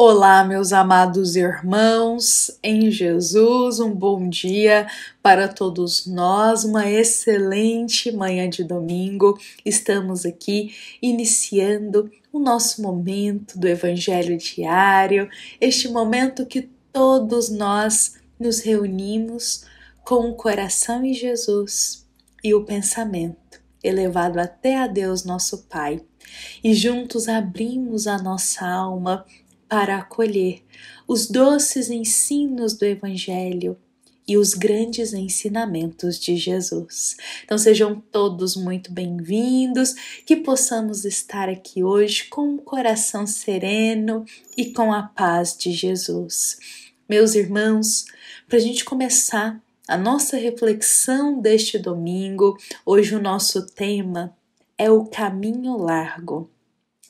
Olá, meus amados irmãos, em Jesus, um bom dia para todos nós, uma excelente manhã de domingo. Estamos aqui iniciando o nosso momento do Evangelho Diário, este momento que todos nós nos reunimos com o coração em Jesus e o pensamento elevado até a Deus, nosso Pai, e juntos abrimos a nossa alma para acolher os doces ensinos do Evangelho e os grandes ensinamentos de Jesus. Então sejam todos muito bem-vindos, que possamos estar aqui hoje com um coração sereno e com a paz de Jesus. Meus irmãos, para a gente começar a nossa reflexão deste domingo, hoje o nosso tema é o caminho largo.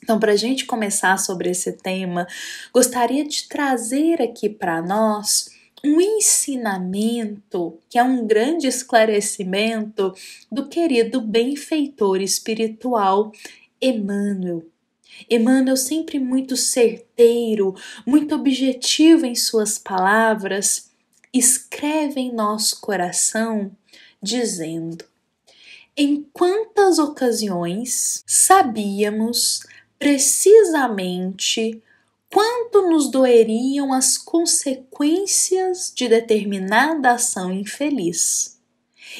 Então, para a gente começar sobre esse tema, gostaria de trazer aqui para nós um ensinamento que é um grande esclarecimento do querido benfeitor espiritual Emmanuel. Emmanuel sempre muito certeiro, muito objetivo em suas palavras, escreve em nosso coração dizendo: em quantas ocasiões sabíamos precisamente quanto nos doeriam as consequências de determinada ação infeliz,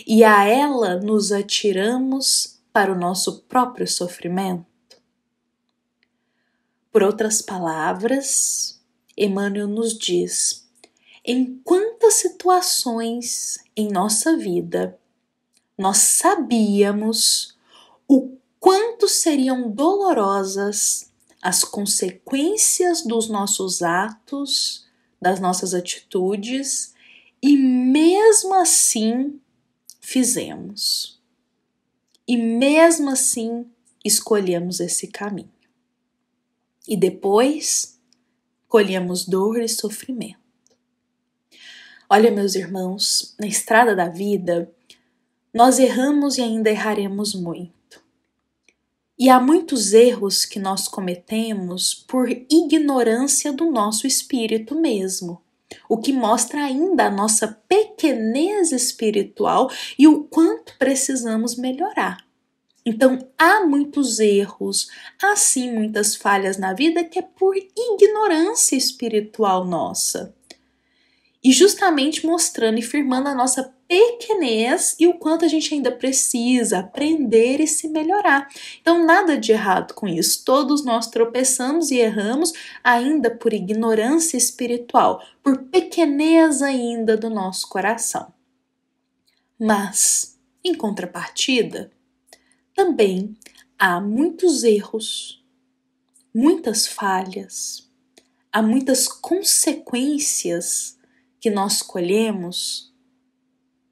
e a ela nos atiramos para o nosso próprio sofrimento? Por outras palavras, Emmanuel nos diz: em quantas situações em nossa vida nós sabíamos o quanto seriam dolorosas as consequências dos nossos atos, das nossas atitudes, e mesmo assim fizemos. E mesmo assim escolhemos esse caminho. E depois colhemos dor e sofrimento. Olha, meus irmãos, na estrada da vida, nós erramos e ainda erraremos muito. E há muitos erros que nós cometemos por ignorância do nosso espírito mesmo, o que mostra ainda a nossa pequenez espiritual e o quanto precisamos melhorar. Então, há muitos erros, há sim muitas falhas na vida que é por ignorância espiritual nossa. E justamente mostrando e firmando a nossa pequenez e o quanto a gente ainda precisa aprender e se melhorar. Então, nada de errado com isso. Todos nós tropeçamos e erramos ainda por ignorância espiritual, por pequenez ainda do nosso coração. Mas, em contrapartida, também há muitos erros, muitas falhas, há muitas consequências que nós colhemos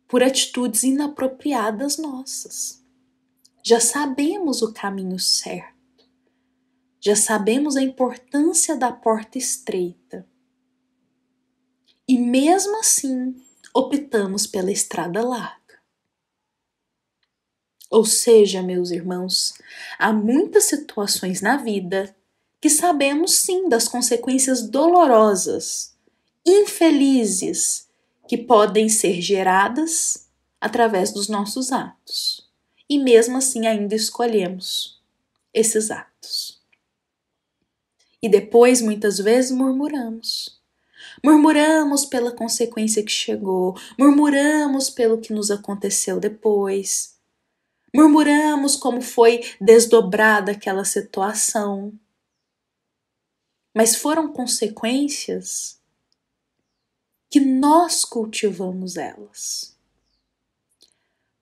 por atitudes inapropriadas nossas. Já sabemos o caminho certo, já sabemos a importância da porta estreita, e mesmo assim optamos pela estrada larga. Ou seja, meus irmãos, há muitas situações na vida que sabemos sim das consequências dolorosas, infelizes, que podem ser geradas através dos nossos atos. E mesmo assim ainda escolhemos esses atos. E depois, muitas vezes, murmuramos. Murmuramos pela consequência que chegou, murmuramos pelo que nos aconteceu depois, murmuramos como foi desdobrada aquela situação. Mas foram consequências que nós cultivamos elas.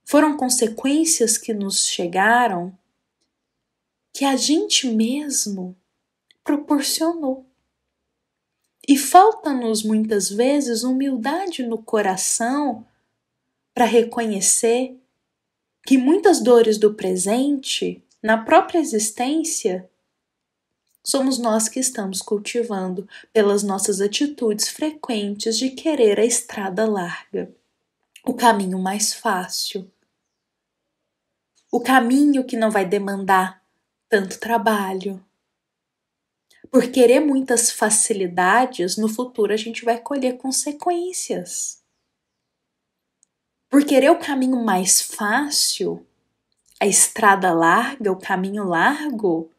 Foram consequências que nos chegaram que a gente mesmo proporcionou. E falta-nos muitas vezes humildade no coração para reconhecer que muitas dores do presente, na própria existência, somos nós que estamos cultivando pelas nossas atitudes frequentes de querer a estrada larga, o caminho mais fácil, o caminho que não vai demandar tanto trabalho. Por querer muitas facilidades, no futuro a gente vai colher consequências. Por querer o caminho mais fácil, a estrada larga, o caminho largo,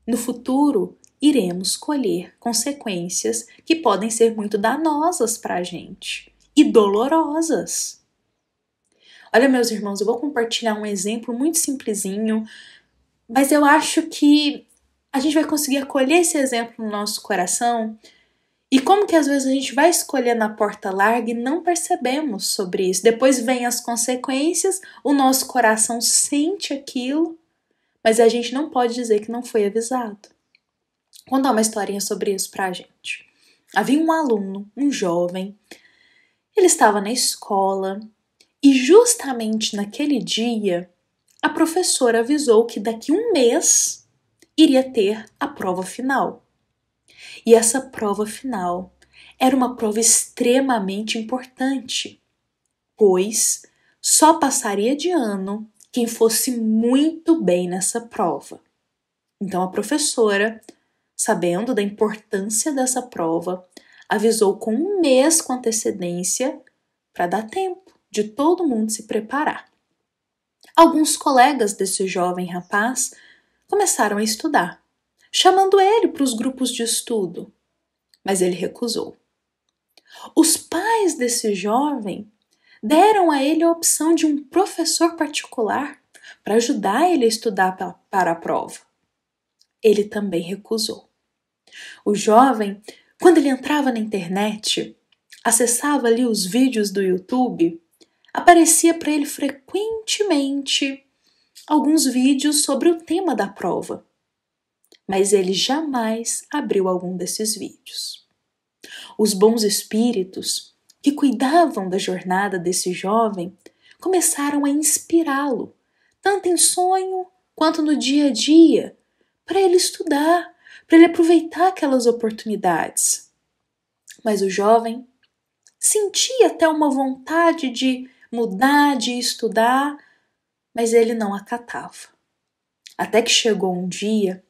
no futuro iremos colher consequências que podem ser muito danosas para a gente e dolorosas. Olha, meus irmãos, eu vou compartilhar um exemplo muito simplesinho, mas eu acho que a gente vai conseguir acolher esse exemplo no nosso coração. E como que às vezes a gente vai escolhendo a porta larga e não percebemos sobre isso. Depois vem as consequências, o nosso coração sente aquilo, mas a gente não pode dizer que não foi avisado. Vou contar uma historinha sobre isso pra gente. Havia um aluno, um jovem, ele estava na escola e justamente naquele dia a professora avisou que daqui um mês iria ter a prova final. E essa prova final era uma prova extremamente importante, pois só passaria de ano quem fosse muito bem nessa prova. Então a professora, sabendo da importância dessa prova, avisou com um mês com antecedência para dar tempo de todo mundo se preparar. Alguns colegas desse jovem rapaz começaram a estudar, chamando ele para os grupos de estudo, mas ele recusou. Os pais desse jovem deram a ele a opção de um professor particular para ajudar ele a estudar para a prova. Ele também recusou. O jovem, quando ele entrava na internet, acessava ali os vídeos do YouTube, aparecia para ele frequentemente alguns vídeos sobre o tema da prova, mas ele jamais abriu algum desses vídeos. Os bons espíritos que cuidavam da jornada desse jovem começaram a inspirá-lo, tanto em sonho quanto no dia a dia, para ele estudar, para ele aproveitar aquelas oportunidades. Mas o jovem sentia até uma vontade de mudar, de estudar, mas ele não acatava. Até que chegou um dia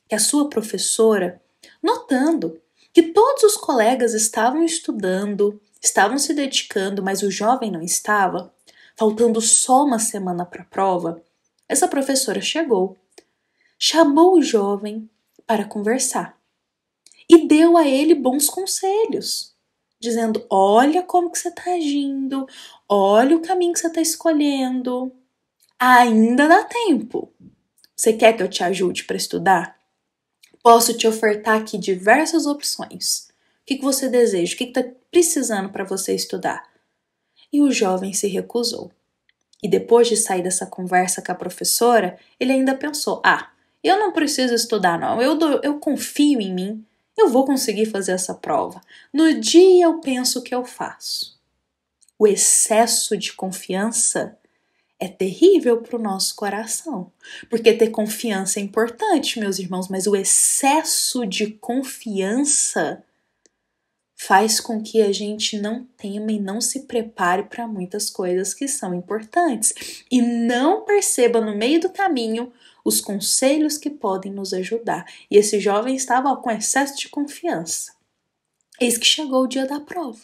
que a sua professora, notando que todos os colegas estavam estudando, estavam se dedicando, mas o jovem não estava, faltando só uma semana para a prova, essa professora chegou, chamou o jovem para conversar e deu a ele bons conselhos, dizendo: olha como que você está agindo, olha o caminho que você está escolhendo, ainda dá tempo. Você quer que eu te ajude para estudar? Posso te ofertar aqui diversas opções. O que você deseja? O que está precisando para você estudar? E o jovem se recusou. E depois de sair dessa conversa com a professora, ele ainda pensou: eu não preciso estudar não, eu confio em mim, eu vou conseguir fazer essa prova. No dia eu penso o que eu faço. O excesso de confiança é terrível para o nosso coração, porque ter confiança é importante, meus irmãos, mas o excesso de confiança faz com que a gente não tema e não se prepare para muitas coisas que são importantes e não perceba no meio do caminho os conselhos que podem nos ajudar. E esse jovem estava com excesso de confiança. Eis que chegou o dia da prova.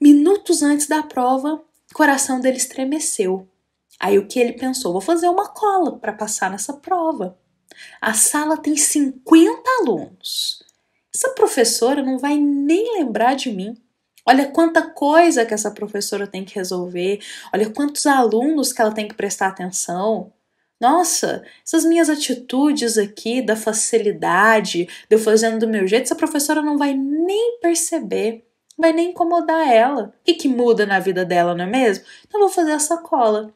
Minutos antes da prova, o coração dele estremeceu. Aí o que ele pensou? Vou fazer uma cola para passar nessa prova. A sala tem 50 alunos. Essa professora não vai nem lembrar de mim. Olha quanta coisa que essa professora tem que resolver. Olha quantos alunos que ela tem que prestar atenção. Nossa, essas minhas atitudes aqui da facilidade, de eu fazendo do meu jeito, essa professora não vai nem perceber, não vai nem incomodar ela. O que muda na vida dela, não é mesmo? Então eu vou fazer essa cola.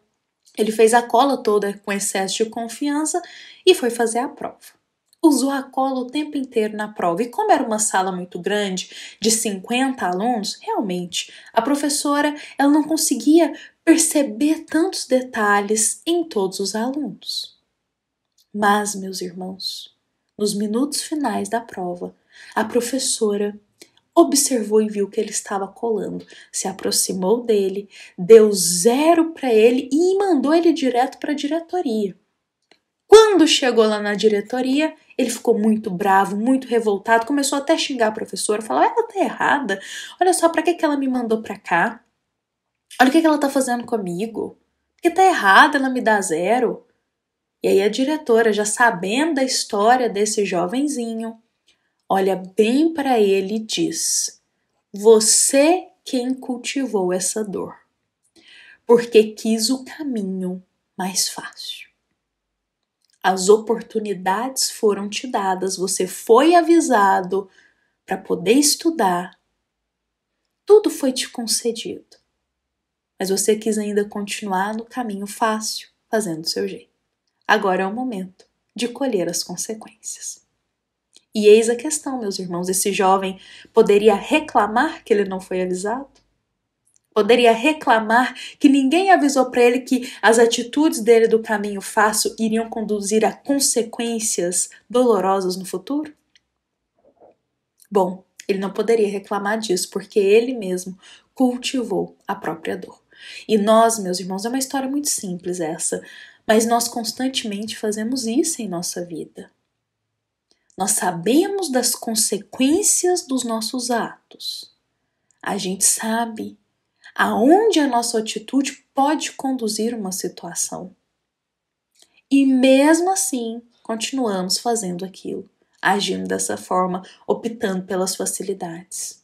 Ele fez a cola toda com excesso de confiança e foi fazer a prova. Usou a cola o tempo inteiro na prova. E como era uma sala muito grande, de 50 alunos, realmente, a professora ela não conseguia perceber tantos detalhes em todos os alunos. Mas, meus irmãos, nos minutos finais da prova, a professora observou e viu que ele estava colando, se aproximou dele, deu 0 para ele e mandou ele direto para a diretoria. Quando chegou lá na diretoria, ele ficou muito bravo, muito revoltado, começou até a xingar a professora, falou: ela tá errada, olha só, pra que ela me mandou pra cá? Olha o que ela tá fazendo comigo, porque tá errada, ela me dá 0. E aí a diretora, já sabendo da história desse jovenzinho, olha bem para ele e diz: você quem cultivou essa dor, porque quis o caminho mais fácil. As oportunidades foram te dadas, você foi avisado para poder estudar, tudo foi te concedido, mas você quis ainda continuar no caminho fácil, fazendo do seu jeito. Agora é o momento de colher as consequências. E eis a questão, meus irmãos, esse jovem poderia reclamar que ele não foi avisado? Poderia reclamar que ninguém avisou para ele que as atitudes dele do caminho fácil iriam conduzir a consequências dolorosas no futuro? Bom, ele não poderia reclamar disso porque ele mesmo cultivou a própria dor. E nós, meus irmãos, é uma história muito simples essa, mas nós constantemente fazemos isso em nossa vida. Nós sabemos das consequências dos nossos atos. A gente sabe aonde a nossa atitude pode conduzir uma situação. E mesmo assim, continuamos fazendo aquilo, agindo dessa forma, optando pelas facilidades.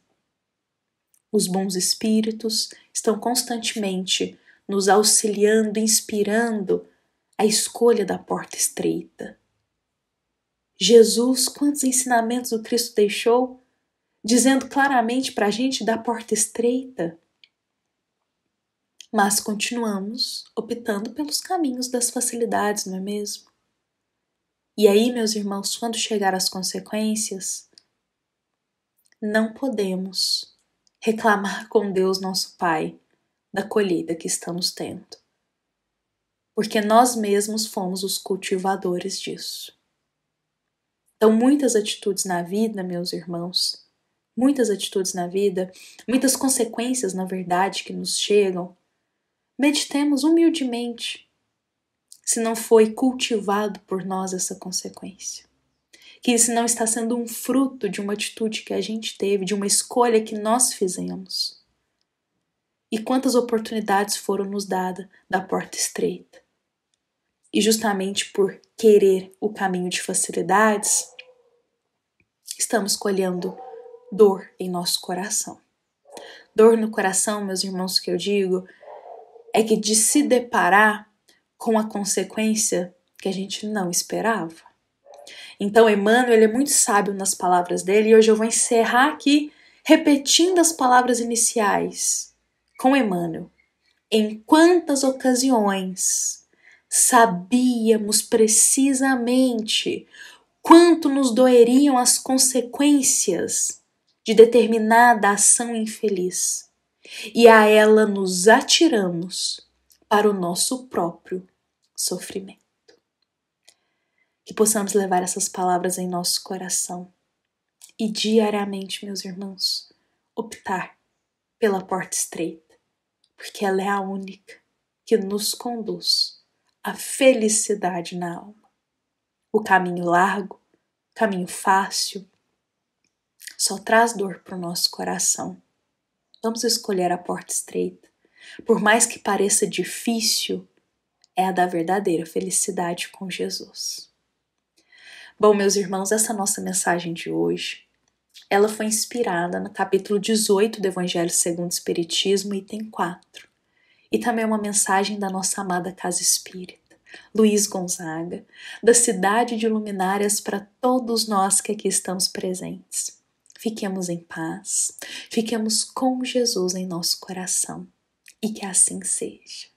Os bons espíritos estão constantemente nos auxiliando, inspirando a escolha da porta estreita. Jesus, quantos ensinamentos o Cristo deixou, dizendo claramente para a gente da porta estreita. Mas continuamos optando pelos caminhos das facilidades, não é mesmo? E aí, meus irmãos, quando chegar as consequências, não podemos reclamar com Deus, nosso Pai, da colheita que estamos tendo. Porque nós mesmos fomos os cultivadores disso. Então, muitas atitudes na vida, meus irmãos, muitas atitudes na vida, muitas consequências, na verdade, que nos chegam, meditemos humildemente se não foi cultivado por nós essa consequência. Que se não está sendo um fruto de uma atitude que a gente teve, de uma escolha que nós fizemos. E quantas oportunidades foram nos dadas da porta estreita. E justamente por querer o caminho de facilidades, estamos colhendo dor em nosso coração. Dor no coração, meus irmãos, que eu digo, é que de se deparar com a consequência que a gente não esperava. Então, Emmanuel, ele é muito sábio nas palavras dele, e hoje eu vou encerrar aqui repetindo as palavras iniciais com Emmanuel. Em quantas ocasiões sabíamos precisamente quanto nos doeriam as consequências de determinada ação infeliz, e a ela nos atiramos para o nosso próprio sofrimento. Que possamos levar essas palavras em nosso coração e diariamente, meus irmãos, optar pela porta estreita, porque ela é a única que nos conduz à felicidade na alma. O caminho largo, o caminho fácil, só traz dor para o nosso coração. Vamos escolher a porta estreita. Por mais que pareça difícil, é a da verdadeira felicidade com Jesus. Bom, meus irmãos, essa nossa mensagem de hoje, ela foi inspirada no capítulo 18 do Evangelho segundo o Espiritismo, item 4. E também uma mensagem da nossa amada Casa Espírita, Luiz Gonzaga, da cidade de luminárias para todos nós que aqui estamos presentes. Fiquemos em paz, fiquemos com Jesus em nosso coração, e que assim seja.